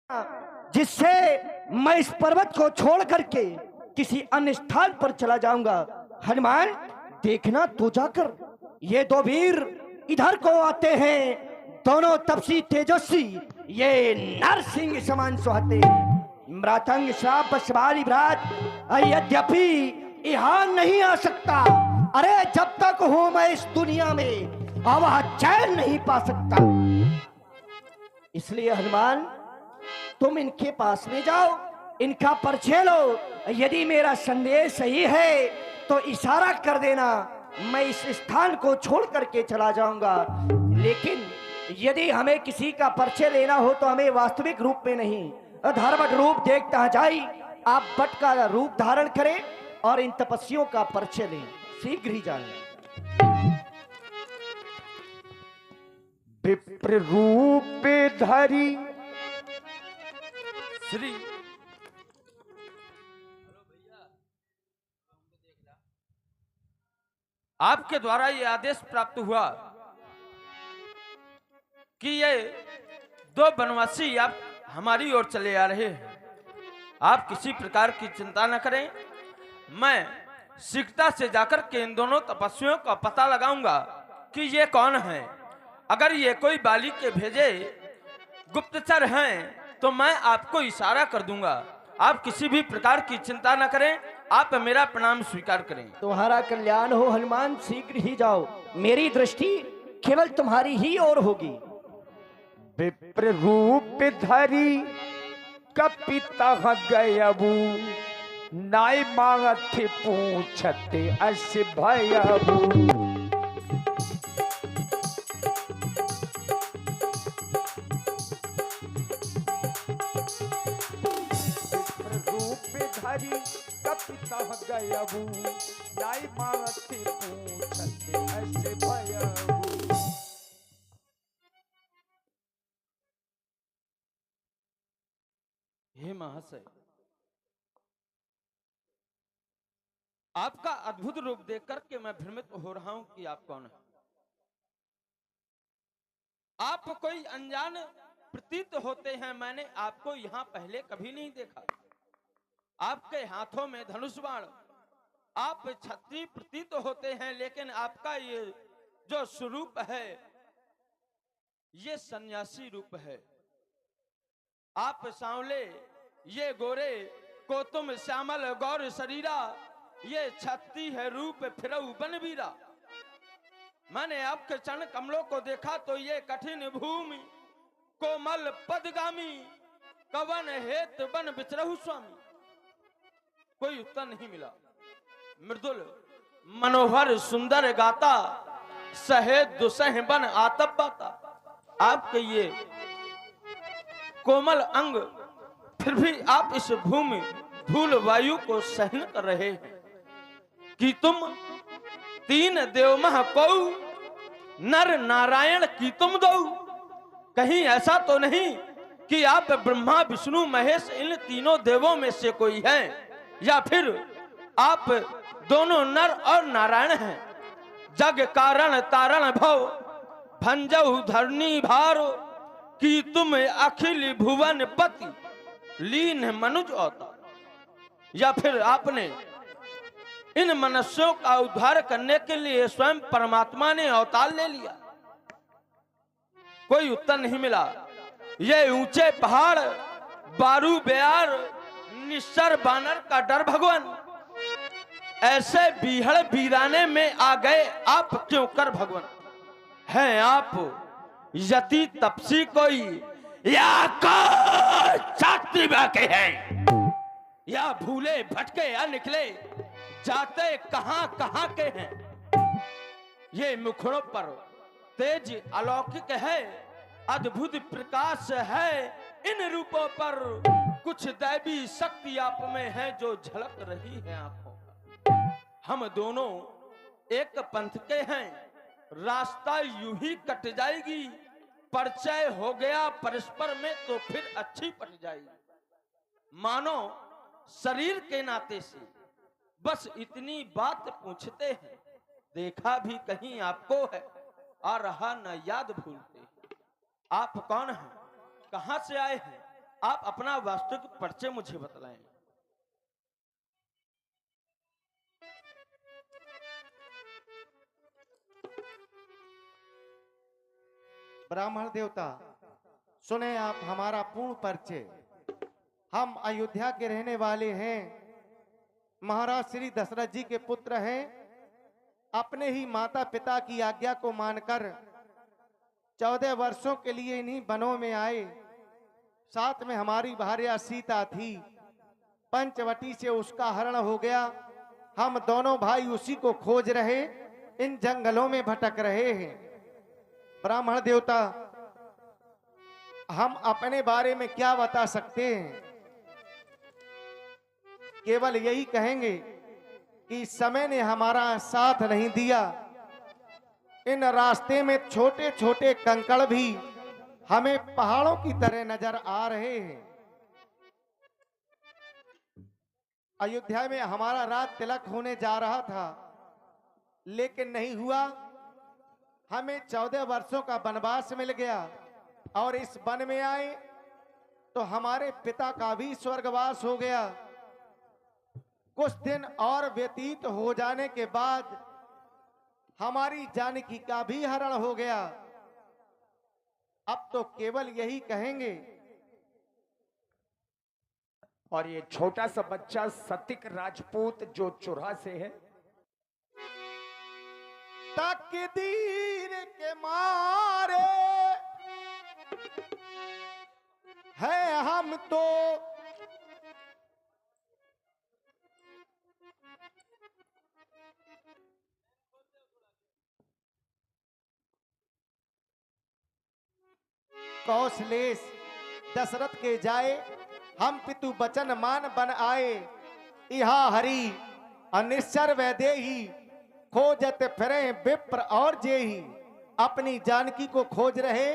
जिससे मैं इस पर्वत को छोड़ करके किसी अन्य स्थान पर चला जाऊंगा। हनुमान, देखना तो जाकर ये दो वीर इधर को आते हैं, दोनों तपसी तेजस्वी, ये नरसिंह समान सुहाते, मृतंग श्राप सवारी भ्रात, यद्यपि यहाँ नहीं आ सकता। अरे जब तक हूं मैं इस दुनिया में वह चैन नहीं पा सकता। इसलिए हनुमान, तुम इनके पास में जाओ, इनका परिचय लो। यदि मेरा संदेश सही है तो इशारा कर देना, मैं इस स्थान को छोड़ करके चला जाऊंगा। लेकिन यदि हमें किसी का परिचय लेना हो तो हमें वास्तविक रूप में नहीं, धर्मट रूप देखता जाई। आप बट का रूप धारण करें और इन तपस्वियों का परिचय लें, शीघ्र ही जाएं। विप्र रूप धरी श्री आपके द्वारा ये आदेश प्राप्त हुआ कि ये दो वनवासी आप हमारी ओर चले आ रहे हैं। आप किसी प्रकार की चिंता न करें, मैं शीघ्रता से जाकर के इन दोनों तपस्वियों का पता लगाऊंगा कि ये कौन है। अगर ये कोई बाली के भेजे गुप्तचर हैं तो मैं आपको इशारा कर दूंगा। आप किसी भी प्रकार की चिंता न करें, आप मेरा प्रणाम स्वीकार करें। तुम्हारा कल्याण हो हनुमान, शीघ्र ही जाओ, मेरी दृष्टि केवल तुम्हारी ही ओर होगी। विप्र रूप धरी कपिता गयबू, नाई मांगत पूछते अस भयबू। कपिता गयबू, नाई मांगत पूछते अस भयबू। हे महाशय, आपका अद्भुत रूप देखकर के मैं भ्रमित हो रहा हूं कि आप कौन है। आप कोई अनजान प्रतीत होते हैं, मैंने आपको यहां पहले कभी नहीं देखा। आपके हाथों में धनुष बाण, आप छत्री प्रतीत होते हैं, लेकिन आपका ये जो स्वरूप है ये सन्यासी रूप है। आप सांवले, ये गोरे, को तुम श्यामल गौर शरीरा, ये छत्ती है रूप फिरऊ बनवीरा। मैंने आपके चरण कमलों को देखा तो ये कठिन भूमि कोमल पदगामी, कवन हेत बन बिचरहु स्वामी। कोई उत्तर नहीं मिला। मृदुल मनोहर सुंदर गाता, सहे दुसह बन आतप बाता। आपके ये कोमल अंग, फिर भी आप इस भूमि धूल वायु को सहन कर रहे हैं कि तुम तीन देवमह को नर नारायण की तुम दो। कहीं ऐसा तो नहीं कि आप ब्रह्मा विष्णु महेश इन तीनों देवों में से कोई हैं, या फिर आप दोनों नर और नारायण हैं। जग कारण तारण भव भंजहु धरनी भारो, कि तुम अखिल भुवन पति लीन मनुज अवतार। या फिर आपने इन मनुष्यों का उद्धार करने के लिए स्वयं परमात्मा ने अवतार ले लिया। कोई उत्तर नहीं मिला। ये ऊंचे पहाड़, बारू बेयार, निश्चर बानर का डर भगवान, ऐसे बीहड़ बीराने में आ गए आप क्यों कर भगवान। हैं आप यति तपसी कोई, या छात्री बाके हैं, या भूले भटके या निकले जाते कहां कहां के हैं। ये मुखड़ों पर तेज अलौकिक है, अद्भुत प्रकाश है इन रूपों पर। कुछ दैवी शक्ति आप में है जो झलक रही है आंखों पर। हम दोनों एक पंथ के हैं, रास्ता यूं ही कट जाएगी। परिचय हो गया परस्पर में तो फिर अच्छी पट जाएगी। मानो शरीर के नाते से बस इतनी बात पूछते हैं, देखा भी कहीं आपको है, आ रहा न याद भूलते। आप कौन हैं, कहां से आए हैं, आप अपना वास्तविक परिचय मुझे बतलाएं। ब्राह्मण देवता, सुने आप हमारा पूर्ण परिचय। हम अयोध्या के रहने वाले हैं, महाराज श्री दशरथ जी के पुत्र हैं। अपने ही माता पिता की आज्ञा को मानकर 14 वर्षों के लिए इन्हीं वनों में आए। साथ में हमारी भार्या सीता थी। पंचवटी से उसका हरण हो गया। हम दोनों भाई उसी को खोज रहे, इन जंगलों में भटक रहे हैं। ब्राह्मण देवता, हम अपने बारे में क्या बता सकते हैं? केवल यही कहेंगे कि समय ने हमारा साथ नहीं दिया। इन रास्ते में छोटे छोटे कंकड़ भी हमें पहाड़ों की तरह नजर आ रहे हैं। अयोध्या में हमारा राज तिलक होने जा रहा था, लेकिन नहीं हुआ। हमें 14 वर्षों का वनवास मिल गया और इस वन में आए तो हमारे पिता का भी स्वर्गवास हो गया। कुछ दिन और व्यतीत हो जाने के बाद हमारी जानकी का भी हरण हो गया। अब तो केवल यही कहेंगे। और ये छोटा सा बच्चा सतिक राजपूत जो चुरा से है, तकदीर के मारे हैं हम तो कौशलेश दशरथ के जाए, हम पितु बचन मान बन आए। इहा हरि अनिश्चर वैदेही, खोजत फिरे विप्र और जेही। अपनी जानकी को खोज रहे,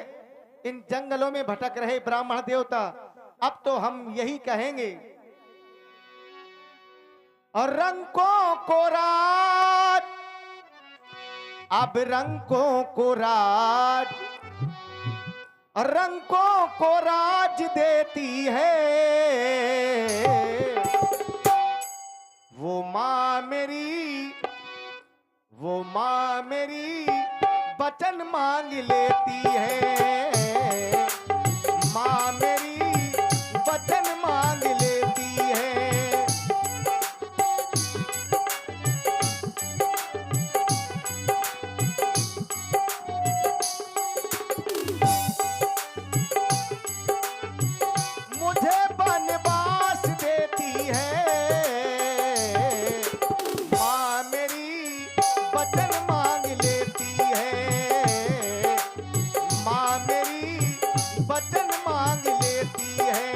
इन जंगलों में भटक रहे ब्राह्मण देवता। अब तो हम यही कहेंगे। और रंगों को राज, अब रंगों को राज, रंगों को राज देती है वो माँ मेरी, वो माँ मेरी वचन मांग लेती है। माँ मेरी वचन मांग लेती है। मुझे वनवास देती है। माँ मेरी वचन मांग लेती है। माँ मेरी वचन मांग लेती है।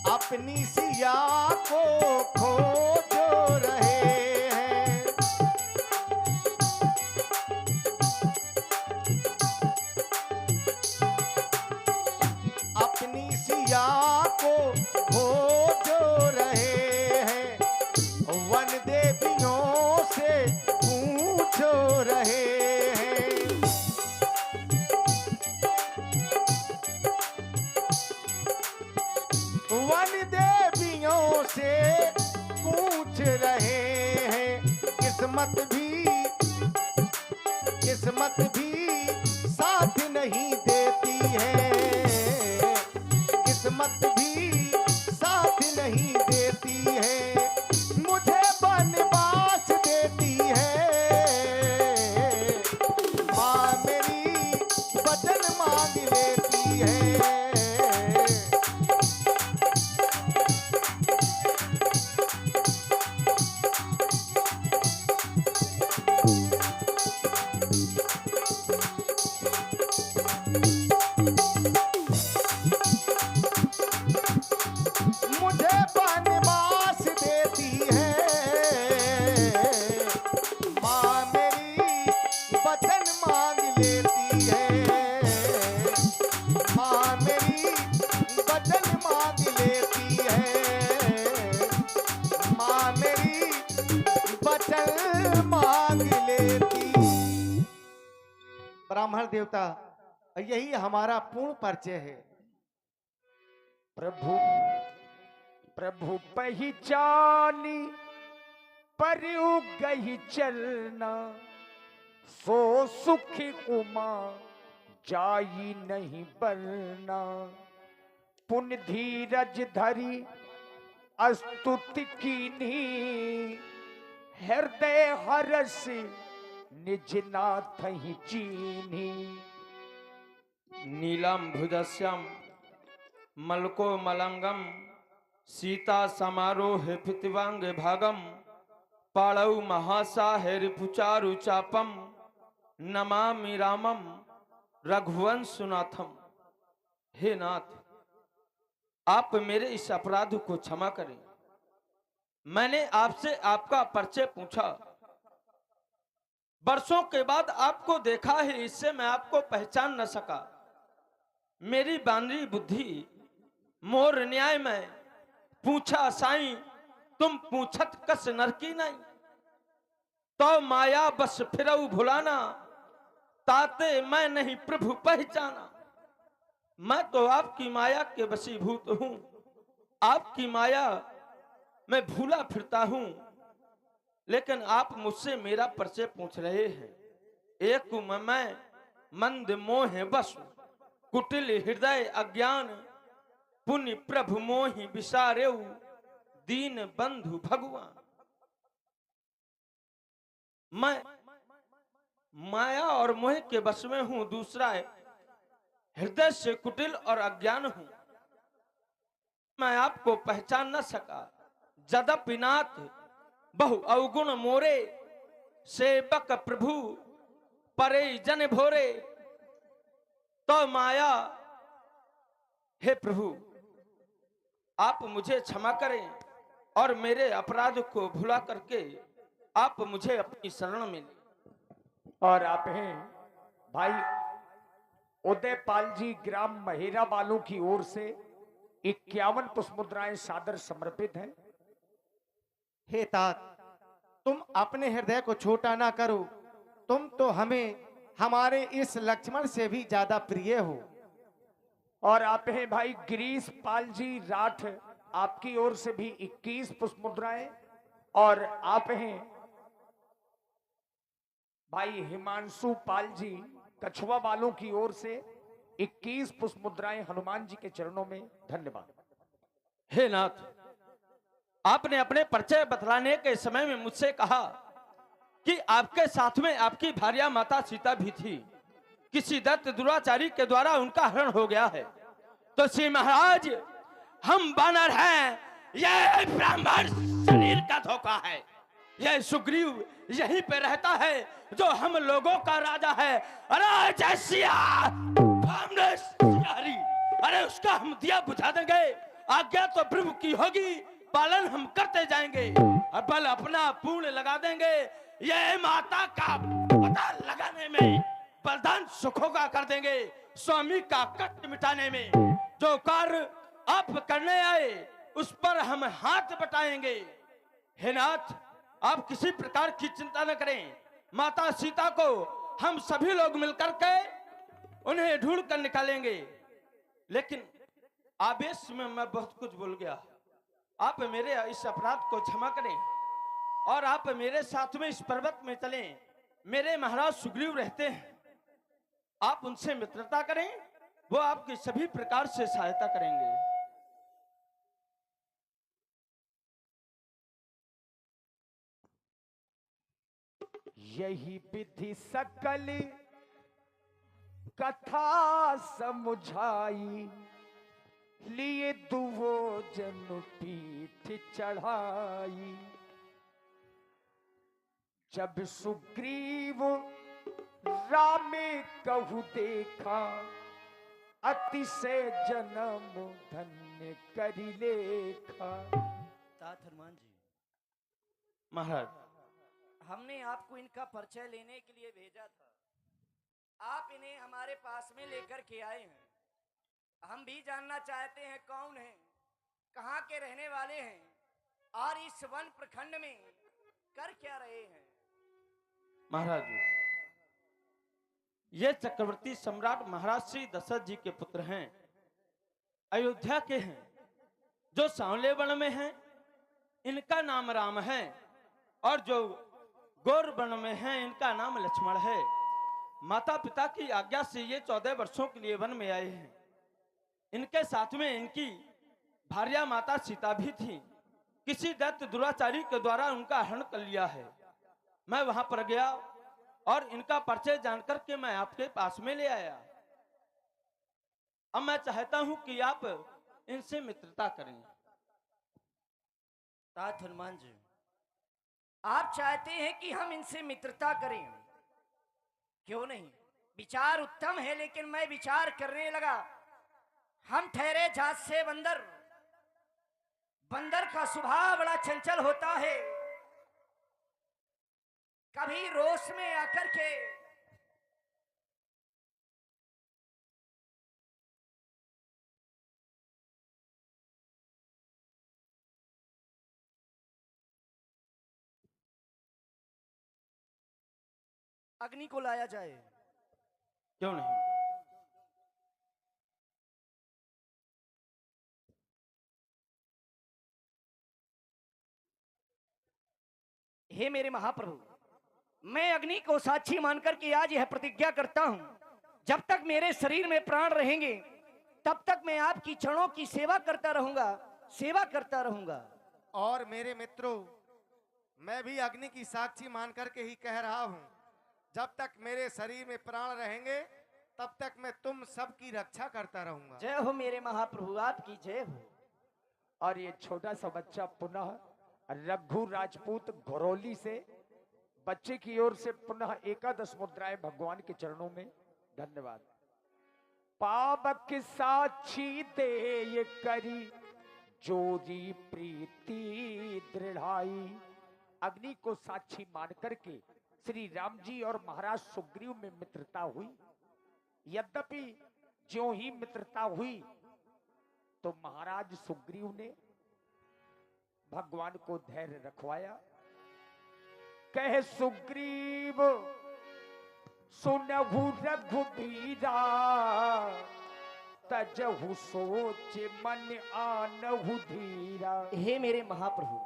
अपनी सिया को खोजो रहे हैं। अपनी सिया को खोजो रहे हैं। वन देवियों से पूछो रहे हैं। वन देवियों से पूछ रहे हैं। किस्मत भी साथ नहीं देती है। किस्मत भी साथ नहीं देती है। मुझे वनवास देती है। माँ मेरी वचन मांग लेती है। ब्राह्मण देवता, यही हमारा पूर्ण परिचय है। प्रभु प्रभु पहचानी परयु गही चलना, सो सुखी उमा जाई नहीं बरना। पुण्य धीरज धरी स्तुति कीनी, हृदय हरस निज नाथ ही चीनी। नीलम भुजस्यम मलको मलंगम, सीता समारोह पितवांग भागम। पाड़ौ महासा रिपुचारु चापम, नमामि रामम रघुवंशनाथम। हे नाथ, आप मेरे इस अपराध को क्षमा करें। मैंने आपसे आपका परिचय पूछा, वर्षों के बाद आपको देखा है, इससे मैं आपको पहचान न सका। मेरी बानरी बुद्धि मोर न्याय में पूछा साईं, तुम पूछत कस नरकी नहीं। तो माया बस फिरऊ भुलाना, ताते मैं नहीं प्रभु पहचाना। मैं तो आपकी माया के वशीभूत हूं, आपकी माया मैं भूला फिरता हूं, लेकिन आप मुझसे मेरा परिचय पूछ रहे हैं। एक मैं मंद मोह बस, कुटिल हृदय अज्ञान। पुण्य प्रभु मोहि विसारेऊ, दीन बंधु भगवान। मैं माया और मोह के वश में हूं, दूसरा है हृदय से कुटिल और अज्ञान हूं। मैं आपको पहचान न सका। जदपि नाथ बहु अवगुण मोरे, सेवक प्रभु परे जन भोरे। तो माया, हे प्रभु आप मुझे क्षमा करें और मेरे अपराध को भुला करके आप मुझे अपनी शरण में लें। और आप हैं भाई उदयपाल जी, ग्राम महेरा वालों की ओर से 51 पुष्प मुद्राएं सादर समर्पित हैं। हे तात, तुम अपने हृदय को छोटा ना करो। तुम तो हमें हमारे इस लक्ष्मण से भी ज्यादा प्रिय हो। और आप हैं भाई गिरीश पाल जी राठ, आपकी ओर से भी 21 पुष्प मुद्राएं। और आप हैं भाई हिमांशु पाल जी, कछुआ वालों की ओर से 21 पुष्प मुद्राएं हनुमान जी के चरणों में। धन्यवाद। हे नाथ, आपने अपने परिचय बतलाने के समय में मुझसे कहा कि आपके साथ में आपकी भार्या माता सीता भी थी, किसी दैत्य दुराचारी के द्वारा उनका हरण हो गया है। तो श्री महाराज, हम बानर हैं, यह ब्राह्मण शरीर का धोखा है। यह सुग्रीव यहीं पे रहता है, जो हम लोगों का राजा है। अरे जय सिया, अरे उसका हम दिया बुझा देंगे। आज्ञा तो प्रभु की होगी, पालन हम करते जाएंगे और बल अपना पूर्ण लगा देंगे। यह माता का पता लगाने में, बलिदान सुखों का कर देंगे, स्वामी का कष्ट मिटाने में। जो कार्य आप करने आए उस पर हम हाथ बटाएंगे। हे नाथ, आप किसी प्रकार की चिंता न करें। माता सीता को हम सभी लोग मिलकर के उन्हें ढूंढ कर निकालेंगे। लेकिन आवेश में मैं बहुत कुछ बोल गया। आप मेरे इस अपराध को क्षमा करें और आप मेरे साथ में इस पर्वत में चलें। मेरे महाराज सुग्रीव रहते हैं, आप उनसे मित्रता करें, वो आपकी सभी प्रकार से सहायता करेंगे। यही विधि सकल कथा समुझाई, लिए दुवो जन पीठ चढ़ाई। जब सुग्रीव राम कहु देखा, अतिशय जन्म धन्य करि लेखा। तात हनुमान जी, महाराज, हमने आपको इनका परिचय लेने के लिए भेजा था। आप इन्हें हमारे पास में लेकर के आए हैं। हम भी जानना चाहते हैं कौन है, कहाँ के रहने वाले हैं और इस वन प्रखंड में कर क्या रहे हैं। महाराज, ये चक्रवर्ती सम्राट महाराज श्री दशरथ जी के पुत्र हैं, अयोध्या के हैं, जो सांवले वन में हैं इनका नाम राम है, और जो गौर वन में हैं इनका नाम लक्ष्मण है। माता पिता की आज्ञा से ये 14 वर्षों के लिए वन में आए हैं। इनके साथ में इनकी भार्या माता सीता भी थी। किसी दैत्य दुराचारी के द्वारा उनका हरण कर लिया है। मैं वहां पर गया और इनका परिचय जानकर के मैं आपके पास में ले आया। अब मैं चाहता हूं कि आप इनसे मित्रता करें। तात हनुमान जी, आप चाहते हैं कि हम इनसे मित्रता करें? क्यों नहीं, विचार उत्तम है, लेकिन मैं विचार करने लगा, हम ठहरे जात से बंदर, बंदर का स्वभाव बड़ा चंचल होता है। कभी रोष में आकर के अग्नि को लाया जाए। क्यों नहीं? हे मेरे महाप्रभु, मैं अग्नि को साक्षी मानकर के आज यह प्रतिज्ञा करता हूं, जब तक मेरे शरीर में प्राण रहेंगे तब तक मैं आपकी चरणों की सेवा करता रहूंगा, सेवा करता रहूंगा। और मेरे मित्रों, मैं भी अग्नि की साक्षी मान करके ही कह रहा हूं, जब तक मेरे शरीर में प्राण रहेंगे तब तक मैं तुम सबकी रक्षा करता रहूंगा। जय हो मेरे महाप्रभु, आपकी जय हो। और ये छोटा सा बच्चा पुनः रघु राजपूत घरौली से बच्चे की ओर से पुनः 11 मुद्राएं भगवान के चरणों में। धन्यवाद। पावक साक्षी दे ये करी जोरी प्रीति दृढ़ाई। अग्नि को साक्षी मान करके श्री राम जी और महाराज सुग्रीव में मित्रता हुई। यद्यपि ज्यों ही मित्रता हुई तो महाराज सुग्रीव ने भगवान को धैर्य रखवाया। कहे सुग्रीव सुनहु रघुबीरा, तजहु सोच मन आनहु धीरा। हे मेरे महाप्रभु,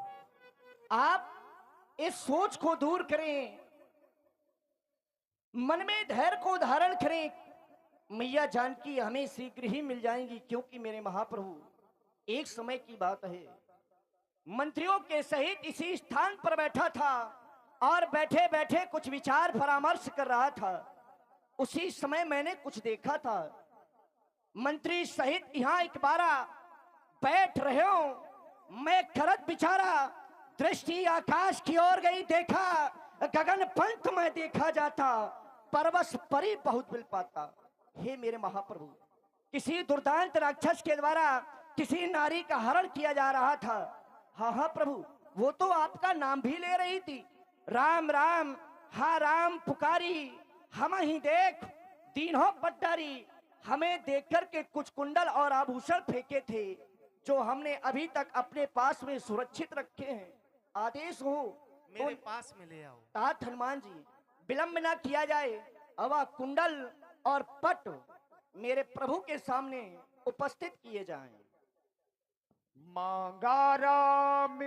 आप इस सोच को दूर करें, मन में धैर्य को धारण करें। मैया जानकी हमें शीघ्र ही मिल जाएंगी, क्योंकि मेरे महाप्रभु एक समय की बात है, मंत्रियों के सहित इसी स्थान पर बैठा था और बैठे बैठे कुछ विचार परामर्श कर रहा था। उसी समय मैंने कुछ देखा था, मंत्री सहित यहाँ एक बारा बैठ रहे हो। मैं करत बिचारा दृष्टि आकाश की ओर गई, देखा गगन पंथ में देखा जाता, परवश परी बहुत मिल पाता। हे मेरे महाप्रभु, किसी दुर्दांत राक्षस के द्वारा किसी नारी का हरण किया जा रहा था। हाँ हाँ प्रभु, वो तो आपका नाम भी ले रही थी, राम राम, हाँ राम पुकारी। हम ही देख दीनों पट्टारी। हमें देख करके कुछ कुंडल और आभूषण फेंके थे, जो हमने अभी तक अपने पास में सुरक्षित रखे हैं। आदेश हो मेरे पास में ले आओ। तात हनुमान जी, विलंब न किया जाए। अब कुंडल और पट मेरे प्रभु के सामने उपस्थित किए जाएं। मांगा राम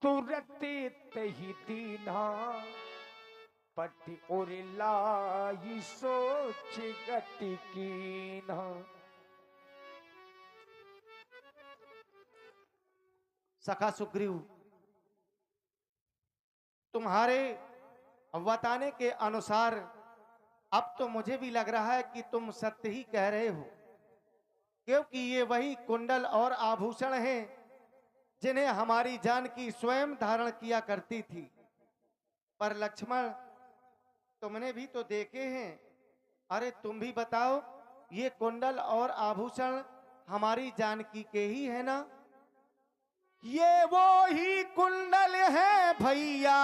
तुरत तही दीना, पति और लाई सोच गति कीना। सखा सुग्रीव, तुम्हारे बताने के अनुसार अब तो मुझे भी लग रहा है कि तुम सत्य ही कह रहे हो, क्योंकि ये वही कुंडल और आभूषण हैं जिन्हें हमारी जानकी स्वयं धारण किया करती थी। पर लक्ष्मण, तुमने भी तो देखे हैं। अरे तुम भी बताओ, ये कुंडल और आभूषण हमारी जानकी के ही है ना? ये वो ही कुंडल है भैया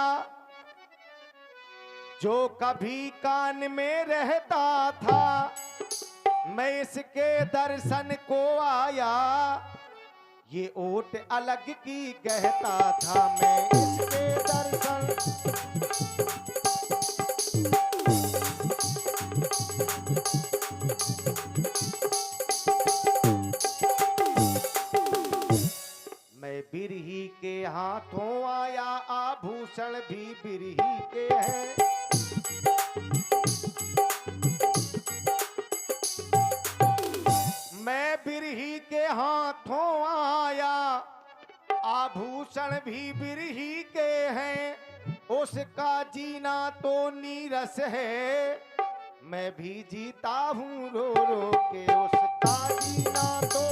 जो कभी कान में रहता था, मैं इसके दर्शन को आया, ये ओट अलग की कहता था, मैं इसके दर्शन। प्राण भी बिरही के हैं, उसका जीना तो नीरस है। मैं भी जीता हूँ रो रो के, उसका जीना तो।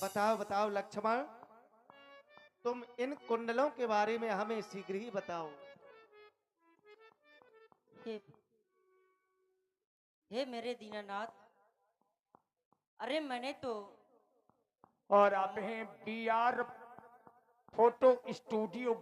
बताओ बताओ लक्ष्मण, तुम इन कुंडलों के बारे में हमें शीघ्र ही बताओ। हे हे मेरे दीनानाथ, अरे मैंने तो और आप हैं BR फोटो स्टूडियो